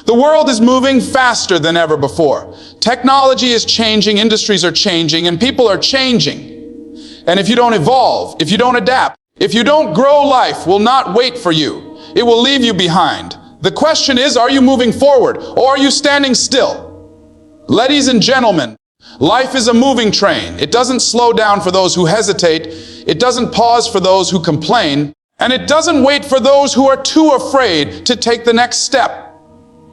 The world is moving faster than ever before. Technology is changing, industries are changing, and people are changing. And if you don't evolve, if you don't adapt, if you don't grow, life will not wait for you. It will leave you behind. The question is, are you moving forward or are you standing still? Ladies and gentlemen, life is a moving train. It doesn't slow down for those who hesitate. It doesn't pause for those who complain. And it doesn't wait for those who are too afraid to take the next step.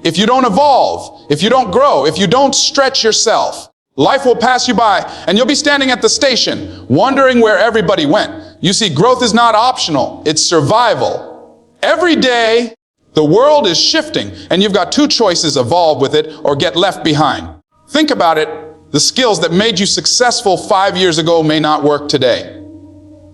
If you don't evolve, if you don't grow, if you don't stretch yourself, life will pass you by and you'll be standing at the station wondering where everybody went. You see, growth is not optional, it's survival. Every day, the world is shifting and you've got two choices: evolve with it or get left behind. Think about it. The skills that made you successful 5 years ago may not work today.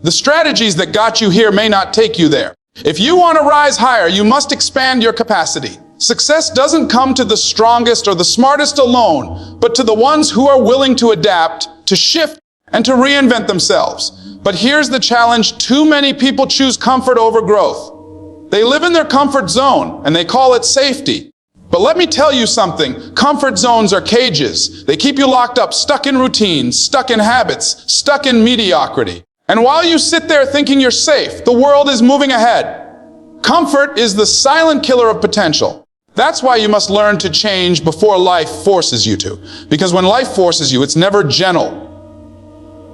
The strategies that got you here may not take you there. If you want to rise higher, you must expand your capacity. Success doesn't come to the strongest or the smartest alone, but to the ones who are willing to adapt, to shift, and to reinvent themselves. But here's the challenge: too many people choose comfort over growth. They live in their comfort zone, and they call it safety. But let me tell you something, comfort zones are cages. They keep you locked up, stuck in routines, stuck in habits, stuck in mediocrity. And while you sit there thinking you're safe, the world is moving ahead. Comfort is the silent killer of potential. That's why you must learn to change before life forces you to. Because when life forces you, it's never gentle.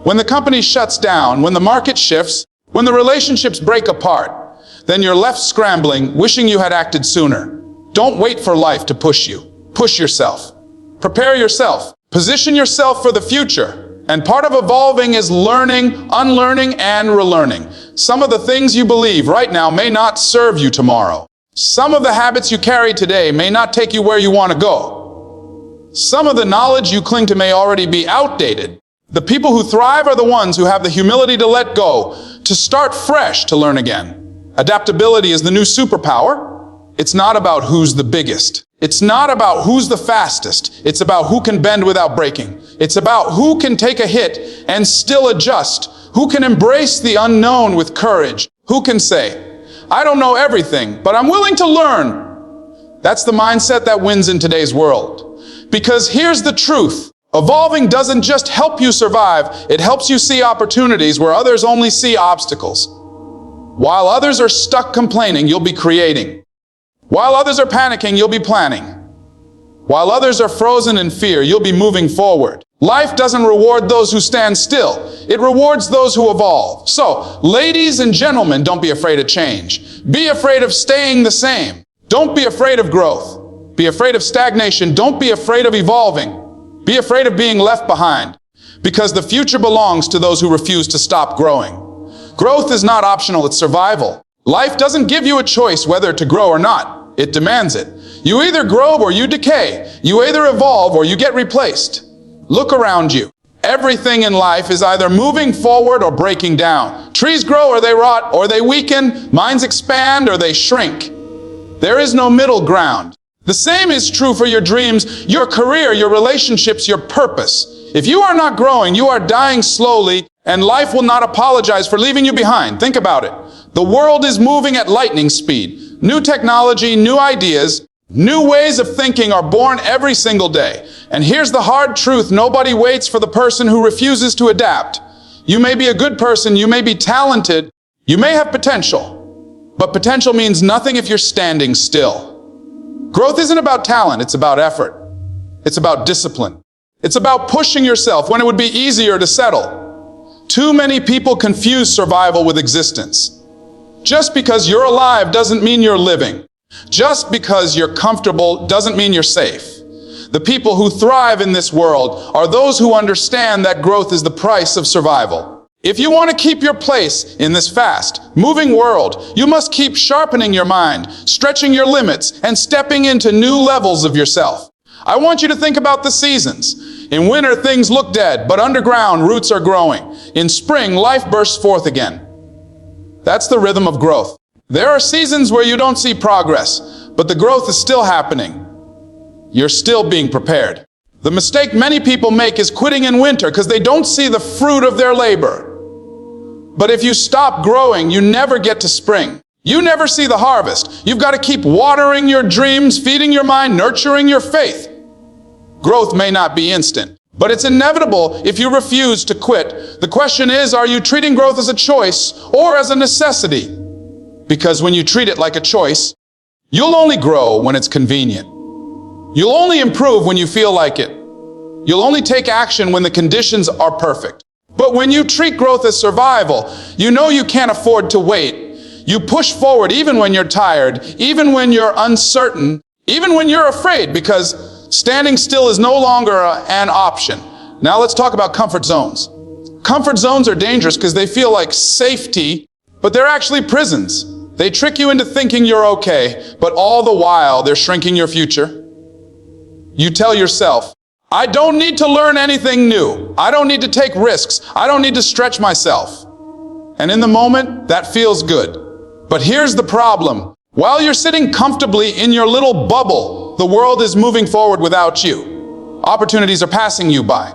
When the company shuts down, when the market shifts, when the relationships break apart, then you're left scrambling, wishing you had acted sooner. Don't wait for life to push you. Push yourself. Prepare yourself. Position yourself for the future. And part of evolving is learning, unlearning, and relearning. Some of the things you believe right now may not serve you tomorrow. Some of the habits you carry today may not take you where you want to go. Some of the knowledge you cling to may already be outdated. The people who thrive are the ones who have the humility to let go, to start fresh, to learn again. Adaptability is the new superpower. It's not about who's the biggest. It's not about who's the fastest. It's about who can bend without breaking. It's about who can take a hit and still adjust. Who can embrace the unknown with courage. Who can say, I don't know everything, but I'm willing to learn. That's the mindset that wins in today's world. Because here's the truth. Evolving doesn't just help you survive, it helps you see opportunities where others only see obstacles. While others are stuck complaining, you'll be creating. While others are panicking, you'll be planning. While others are frozen in fear, you'll be moving forward. Life doesn't reward those who stand still. It rewards those who evolve. So, ladies and gentlemen, don't be afraid of change. Be afraid of staying the same. Don't be afraid of growth. Be afraid of stagnation. Don't be afraid of evolving. Be afraid of being left behind. Because the future belongs to those who refuse to stop growing. Growth is not optional, it's survival. Life doesn't give you a choice whether to grow or not. It demands it. You either grow or you decay. You either evolve or you get replaced. Look around you. Everything in life is either moving forward or breaking down. Trees grow or they rot or they weaken. Minds expand or they shrink. There is no middle ground. The same is true for your dreams, your career, your relationships, your purpose. If you are not growing, you are dying slowly, and life will not apologize for leaving you behind. Think about it. The world is moving at lightning speed. New technology, new ideas, new ways of thinking are born every single day. And here's the hard truth. Nobody waits for the person who refuses to adapt. You may be a good person, you may be talented, you may have potential, but potential means nothing if you're standing still. Growth isn't about talent, it's about effort. It's about discipline. It's about pushing yourself when it would be easier to settle. Too many people confuse survival with existence. Just because you're alive doesn't mean you're living. Just because you're comfortable doesn't mean you're safe. The people who thrive in this world are those who understand that growth is the price of survival. If you want to keep your place in this fast, moving world, you must keep sharpening your mind, stretching your limits, and stepping into new levels of yourself. I want you to think about the seasons. In winter, things look dead, but underground, roots are growing. In spring, life bursts forth again. That's the rhythm of growth. There are seasons where you don't see progress, but the growth is still happening. You're still being prepared. The mistake many people make is quitting in winter because they don't see the fruit of their labor. But if you stop growing, you never get to spring. You never see the harvest. You've got to keep watering your dreams, feeding your mind, nurturing your faith. Growth may not be instant, but it's inevitable if you refuse to quit. The question is, are you treating growth as a choice or as a necessity? Because when you treat it like a choice, you'll only grow when it's convenient. You'll only improve when you feel like it. You'll only take action when the conditions are perfect. But when you treat growth as survival, you know you can't afford to wait. You push forward even when you're tired, even when you're uncertain, even when you're afraid, because standing still is no longer an option. Now let's talk about comfort zones. Comfort zones are dangerous because they feel like safety, but they're actually prisons. They trick you into thinking you're okay, but all the while they're shrinking your future. You tell yourself, I don't need to learn anything new. I don't need to take risks. I don't need to stretch myself. And in the moment, that feels good. But here's the problem. While you're sitting comfortably in your little bubble, the world is moving forward without you. Opportunities are passing you by.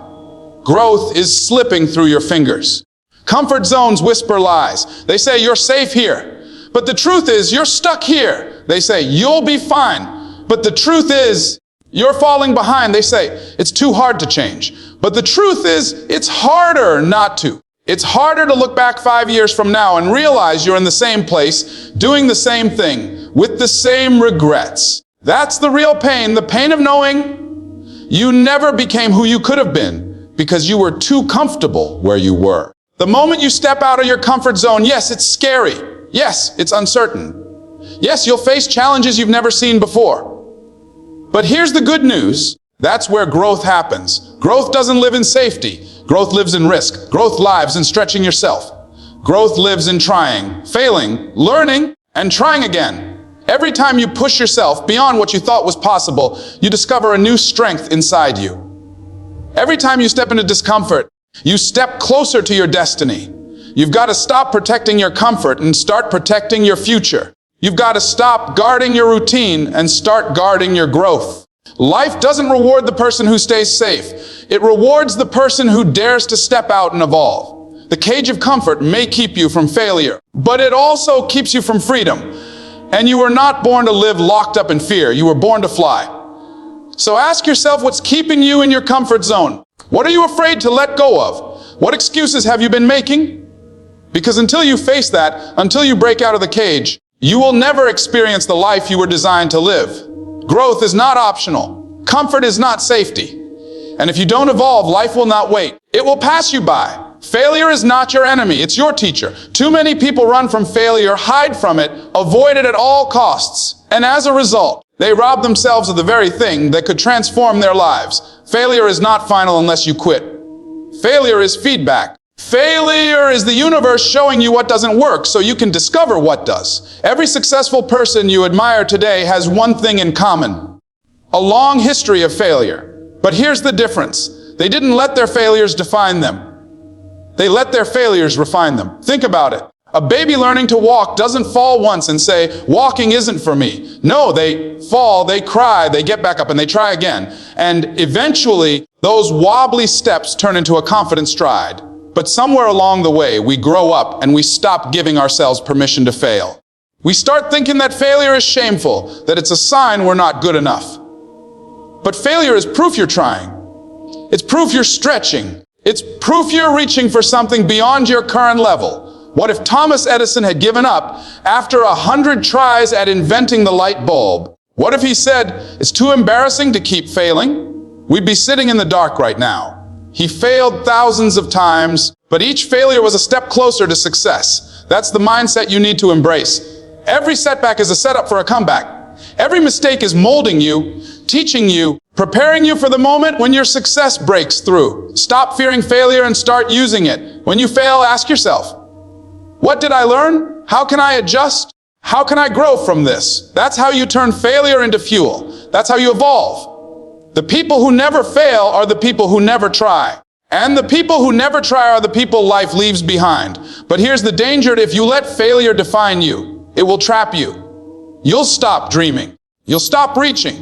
Growth is slipping through your fingers. Comfort zones whisper lies. They say you're safe here. But the truth is you're stuck here. They say you'll be fine. But the truth is you're falling behind. They say it's too hard to change. But the truth is it's harder not to. It's harder to look back 5 years from now and realize you're in the same place, doing the same thing, with the same regrets. That's the real pain, the pain of knowing you never became who you could have been because you were too comfortable where you were. The moment you step out of your comfort zone, yes, it's scary. Yes, it's uncertain. Yes, you'll face challenges you've never seen before. But here's the good news. That's where growth happens. Growth doesn't live in safety. Growth lives in risk. Growth lives in stretching yourself. Growth lives in trying, failing, learning, and trying again. Every time you push yourself beyond what you thought was possible, you discover a new strength inside you. Every time you step into discomfort, you step closer to your destiny. You've got to stop protecting your comfort and start protecting your future. You've got to stop guarding your routine and start guarding your growth. Life doesn't reward the person who stays safe. It rewards the person who dares to step out and evolve. The cage of comfort may keep you from failure, but it also keeps you from freedom. And you were not born to live locked up in fear. You were born to fly. So ask yourself what's keeping you in your comfort zone. What are you afraid to let go of? What excuses have you been making? Because until you face that, until you break out of the cage, you will never experience the life you were designed to live. Growth is not optional. Comfort is not safety. And if you don't evolve, life will not wait. It will pass you by. Failure is not your enemy. It's your teacher. Too many people run from failure, hide from it, avoid it at all costs. And as a result, they rob themselves of the very thing that could transform their lives. Failure is not final unless you quit. Failure is feedback. Failure is the universe showing you what doesn't work so you can discover what does. Every successful person you admire today has one thing in common: a long history of failure. But here's the difference. They didn't let their failures define them. They let their failures refine them. Think about it. A baby learning to walk doesn't fall once and say, walking isn't for me. No, they fall, they cry, they get back up, and they try again. And eventually, those wobbly steps turn into a confident stride. But somewhere along the way, we grow up and we stop giving ourselves permission to fail. We start thinking that failure is shameful, that it's a sign we're not good enough. But failure is proof you're trying. It's proof you're stretching. It's proof you're reaching for something beyond your current level. What if Thomas Edison had given up after 100 tries at inventing the light bulb? What if he said, it's too embarrassing to keep failing? We'd be sitting in the dark right now. He failed thousands of times, but each failure was a step closer to success. That's the mindset you need to embrace. Every setback is a setup for a comeback. Every mistake is molding you, teaching you, preparing you for the moment when your success breaks through. Stop fearing failure and start using it. When you fail, ask yourself, what did I learn? How can I adjust? How can I grow from this? That's how you turn failure into fuel. That's how you evolve. The people who never fail are the people who never try. And the people who never try are the people life leaves behind. But here's the danger: if you let failure define you, it will trap you. You'll stop dreaming. You'll stop reaching.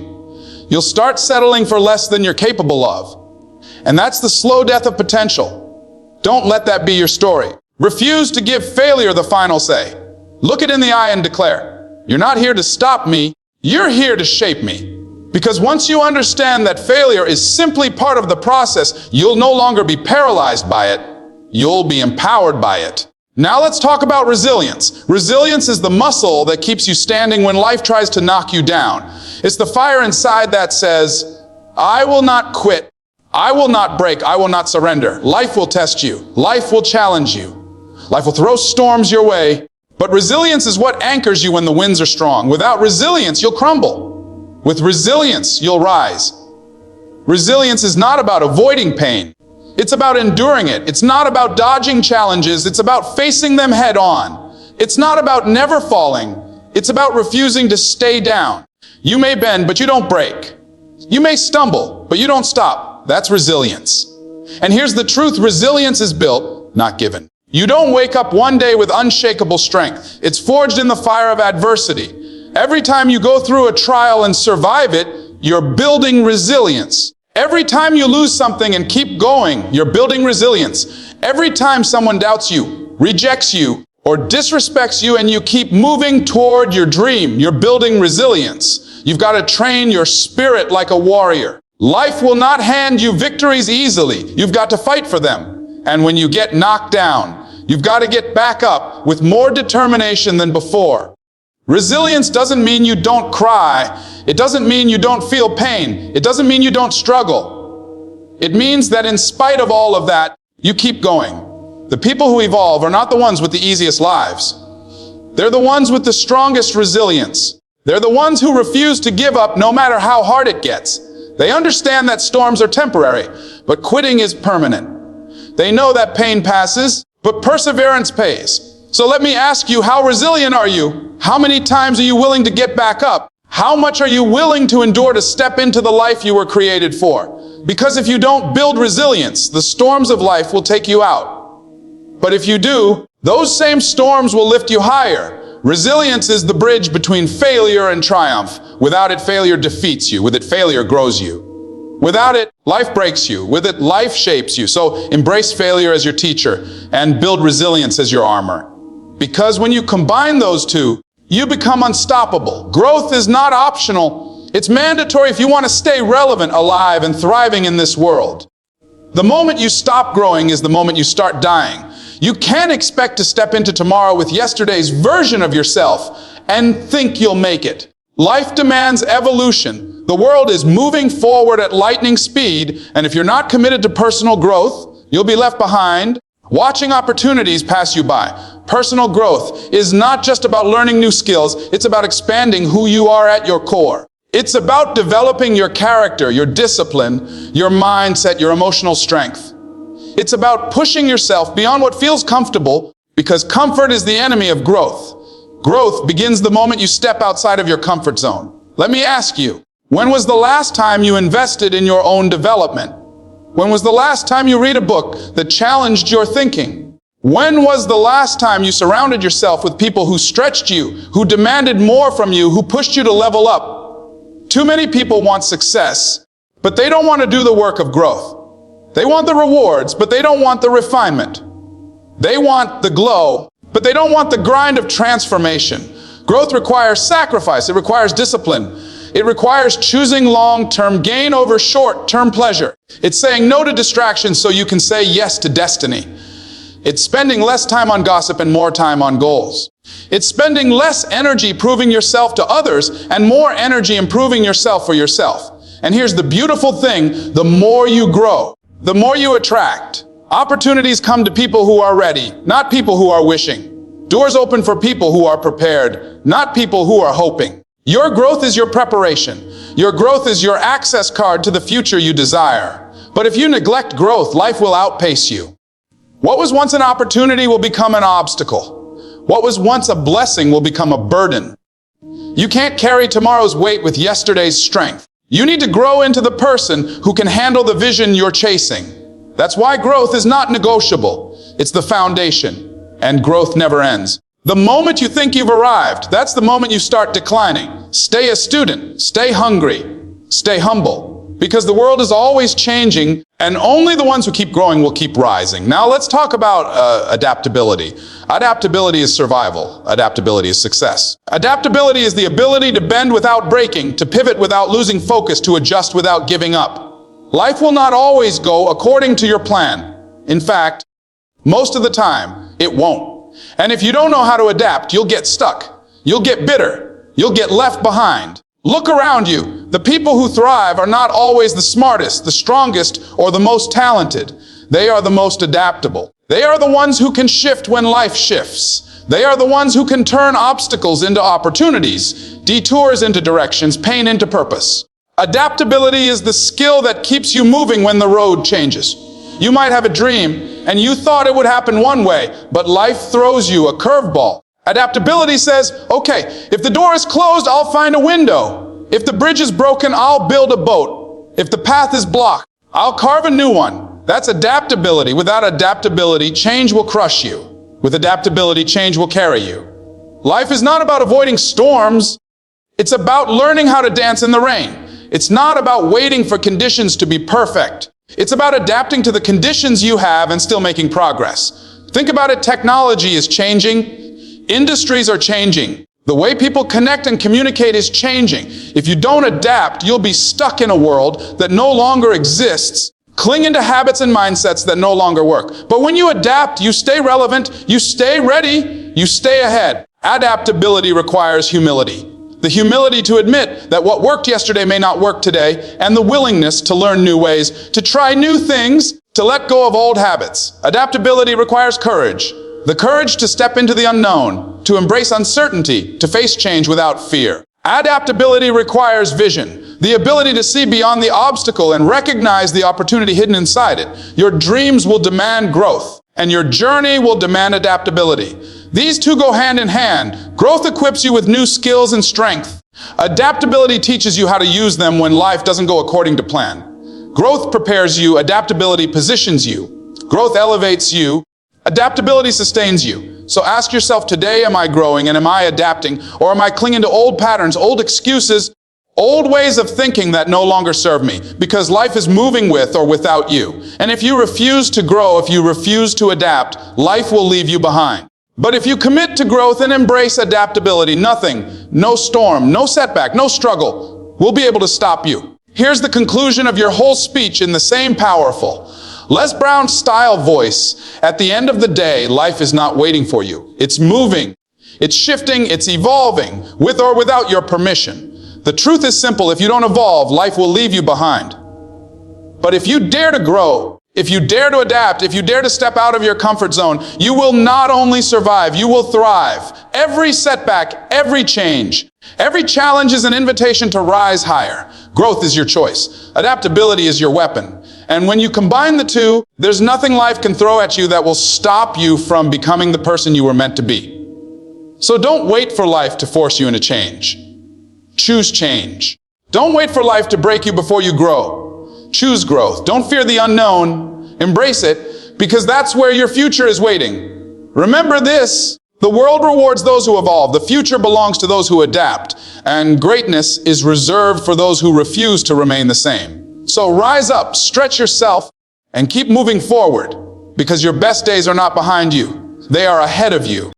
You'll start settling for less than you're capable of. And that's the slow death of potential. Don't let that be your story. Refuse to give failure the final say. Look it in the eye and declare, "You're not here to stop me, you're here to shape me." Because once you understand that failure is simply part of the process, you'll no longer be paralyzed by it, you'll be empowered by it. Now let's talk about resilience. Resilience is the muscle that keeps you standing when life tries to knock you down. It's the fire inside that says, "I will not quit, I will not break, I will not surrender." Life will test you, life will challenge you, life will throw storms your way, but resilience is what anchors you when the winds are strong. Without resilience, you'll crumble. With resilience, you'll rise. Resilience is not about avoiding pain. It's about enduring it. It's not about dodging challenges. It's about facing them head on. It's not about never falling. It's about refusing to stay down. You may bend, but you don't break. You may stumble, but you don't stop. That's resilience. And here's the truth: resilience is built, not given. You don't wake up one day with unshakable strength. It's forged in the fire of adversity. Every time you go through a trial and survive it, you're building resilience. Every time you lose something and keep going, you're building resilience. Every time someone doubts you, rejects you, or disrespects you and you keep moving toward your dream, you're building resilience. You've got to train your spirit like a warrior. Life will not hand you victories easily. You've got to fight for them. And when you get knocked down, you've got to get back up with more determination than before. Resilience doesn't mean you don't cry. It doesn't mean you don't feel pain. It doesn't mean you don't struggle. It means that in spite of all of that, you keep going. The people who evolve are not the ones with the easiest lives. They're the ones with the strongest resilience. They're the ones who refuse to give up no matter how hard it gets. They understand that storms are temporary, but quitting is permanent. They know that pain passes, but perseverance pays. So let me ask you, how resilient are you? How many times are you willing to get back up? How much are you willing to endure to step into the life you were created for? Because if you don't build resilience, the storms of life will take you out. But if you do, those same storms will lift you higher. Resilience is the bridge between failure and triumph. Without it, failure defeats you. With it, failure grows you. Without it, life breaks you. With it, life shapes you. So embrace failure as your teacher and build resilience as your armor. Because when you combine those two, you become unstoppable. Growth is not optional. It's mandatory if you want to stay relevant, alive, and thriving in this world. The moment you stop growing is the moment you start dying. You can't expect to step into tomorrow with yesterday's version of yourself and think you'll make it. Life demands evolution. The world is moving forward at lightning speed, and if you're not committed to personal growth, you'll be left behind, watching opportunities pass you by. Personal growth is not just about learning new skills, it's about expanding who you are at your core. It's about developing your character, your discipline, your mindset, your emotional strength. It's about pushing yourself beyond what feels comfortable, because comfort is the enemy of growth. Growth begins the moment you step outside of your comfort zone. Let me ask you, when was the last time you invested in your own development? When was the last time you read a book that challenged your thinking? When was the last time you surrounded yourself with people who stretched you, who demanded more from you, who pushed you to level up? Too many people want success, but they don't want to do the work of growth. They want the rewards, but they don't want the refinement. They want the glow, but they don't want the grind of transformation. Growth requires sacrifice. It requires discipline. It requires choosing long-term gain over short-term pleasure. It's saying no to distractions so you can say yes to destiny. It's spending less time on gossip and more time on goals. It's spending less energy proving yourself to others and more energy improving yourself for yourself. And here's the beautiful thing: the more you grow, the more you attract. Opportunities come to people who are ready, not people who are wishing. Doors open for people who are prepared, not people who are hoping. Your growth is your preparation. Your growth is your access card to the future you desire. But if you neglect growth, life will outpace you. What was once an opportunity will become an obstacle. What was once a blessing will become a burden. You can't carry tomorrow's weight with yesterday's strength. You need to grow into the person who can handle the vision you're chasing. That's why growth is not negotiable. It's the foundation, and growth never ends. The moment you think you've arrived, that's the moment you start declining. Stay a student, stay hungry, stay humble, because the world is always changing And only the ones who keep growing will keep rising. Now let's talk about adaptability. Adaptability is survival. Adaptability is success. Adaptability is the ability to bend without breaking, to pivot without losing focus, to adjust without giving up. Life will not always go according to your plan. In fact, most of the time, it won't. And if you don't know how to adapt, you'll get stuck. You'll get bitter. You'll get left behind. Look around you. The people who thrive are not always the smartest, the strongest, or the most talented. They are the most adaptable. They are the ones who can shift when life shifts. They are the ones who can turn obstacles into opportunities, detours into directions, pain into purpose. Adaptability is the skill that keeps you moving when the road changes. You might have a dream, and you thought it would happen one way, but life throws you a curveball. Adaptability says, okay, if the door is closed, I'll find a window. If the bridge is broken, I'll build a boat. If the path is blocked, I'll carve a new one. That's adaptability. Without adaptability, change will crush you. With adaptability, change will carry you. Life is not about avoiding storms. It's about learning how to dance in the rain. It's not about waiting for conditions to be perfect. It's about adapting to the conditions you have and still making progress. Think about it, technology is changing. Industries are changing. The way people connect and communicate is changing. If you don't adapt, you'll be stuck in a world that no longer exists, clinging to habits and mindsets that no longer work. But when you adapt, you stay relevant, you stay ready, you stay ahead. Adaptability requires humility. The humility to admit that what worked yesterday may not work today, and the willingness to learn new ways, to try new things, to let go of old habits. Adaptability requires courage. The courage to step into the unknown, to embrace uncertainty, to face change without fear. Adaptability requires vision, the ability to see beyond the obstacle and recognize the opportunity hidden inside it. Your dreams will demand growth, and your journey will demand adaptability. These two go hand in hand. Growth equips you with new skills and strength. Adaptability teaches you how to use them when life doesn't go according to plan. Growth prepares you, adaptability positions you. Growth elevates you. Adaptability sustains you. So ask yourself today, am I growing and am I adapting? Or am I clinging to old patterns, old excuses, old ways of thinking that no longer serve me? Because life is moving with or without you. And if you refuse to grow, if you refuse to adapt, life will leave you behind. But if you commit to growth and embrace adaptability, nothing, no storm, no setback, no struggle will be able to stop you. Here's the conclusion of your whole speech in the same powerful, Les Brown style voice. At the end of the day, life is not waiting for you. It's moving, it's shifting, it's evolving, with or without your permission. The truth is simple. If you don't evolve, life will leave you behind. But if you dare to grow, if you dare to adapt, if you dare to step out of your comfort zone, you will not only survive, you will thrive. Every setback, every change, every challenge is an invitation to rise higher. Growth is your choice. Adaptability is your weapon. And when you combine the two, there's nothing life can throw at you that will stop you from becoming the person you were meant to be. So don't wait for life to force you into change. Choose change. Don't wait for life to break you before you grow. Choose growth. Don't fear the unknown. Embrace it, because that's where your future is waiting. Remember this: the world rewards those who evolve. The future belongs to those who adapt. And greatness is reserved for those who refuse to remain the same. So rise up, stretch yourself, and keep moving forward, because your best days are not behind you. They are ahead of you.